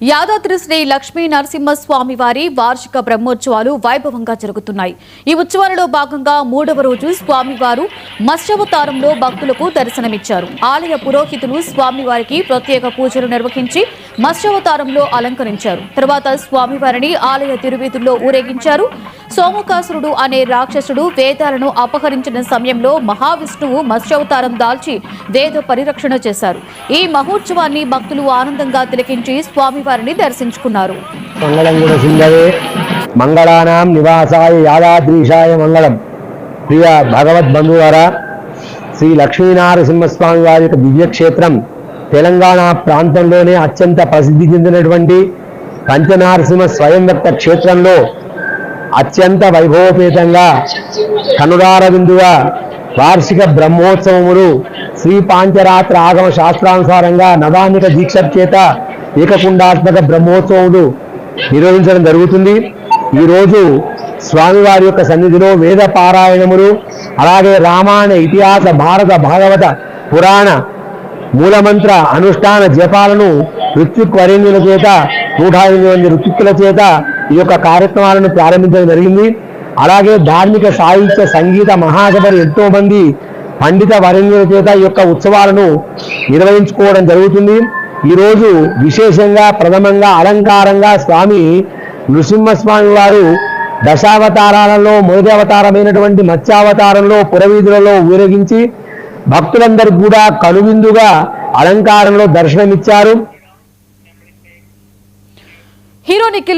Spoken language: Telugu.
యాదాద్రి శ్రీ లక్ష్మీ నరసింహస్వామి వారి వార్షిక బ్రహ్మోత్సవాలు వైభవంగా జరుగుతున్నాయి. ఈ ఉత్సవాలలో భాగంగా 3వ రోజు స్వామివారు మత్స్యావతారంలో భక్తులకు దర్శనమిచ్చారు. ఆలయ పురోహితులు స్వామివారికి ప్రత్యేక పూజలు నిర్వహించి మత్స్యావతారంలో అలంకరించారు. తర్వాత స్వామివారిని ఆలయ తిరువీధుల్లో ఊరేగించారు. సోమకాసురుడు అనే రాక్షసుడు వేదాలను అపహరించిన సమయంలో మహావిష్ణువు మత్స్యావతారం దాల్చి వేద పరిరక్షణ చేశారు. ఈ మహోత్సవాన్ని భక్తులు ఆనందంగా తిలకించి స్వామివారిని దర్శించుకున్నారు. మంగళానాం నివాసాయ యాదాద్రీశాయ మంగళం. ప్రియ భగవద్ బంధువారా, శ్రీ లక్ష్మీనరసింహస్వామి వారి యొక్క దివ్యక్షేత్రం తెలంగాణ ప్రాంతంలోనే అత్యంత ప్రసిద్ధి చెందినటువంటి పంచనారసింహ స్వయం వ్యక్త క్షేత్రంలో అత్యంత వైభవపేతంగా కనురార బిందుగా వార్షిక బ్రహ్మోత్సవములు శ్రీ పాంచరాత్ర ఆగమ శాస్త్రానుసారంగా నవానిక దీక్ష చేత ఏకకుండాత్మక బ్రహ్మోత్సవములు నిర్వహించడం జరుగుతుంది. ఈరోజు స్వామివారి యొక్క సన్నిధిలో వేద పారాయణములు, అలాగే రామాయణ ఇతిహాస భారత భాగవత పురాణ మూలమంత్ర అనుష్ఠాన జపాలను ఋత్విక్ వరేణ్యుల చేత 108 మంది ఋత్విక్కుల చేత ఈ యొక్క కార్యక్రమాలను ప్రారంభించడం జరిగింది. అలాగే ధార్మిక సాహిత్య సంగీత మహాసభలు ఎంతో మంది పండిత వరేణ్యుల చేత ఈ యొక్క ఉత్సవాలను నిర్వహించుకోవడం జరుగుతుంది. ఈరోజు విశేషంగా ప్రథమంగా అలంకారంగా స్వామి నృసింహస్వామి వారు దశావతారాలలో మొదటి అవతారమైనటువంటి మత్స్యావతారంలో పురవీధులలో ఊరేగించి భక్తులందరికీ కూడా కనువిందుగా అలంకారంలో దర్శనమిచ్చారు. హీరో నిఖిల్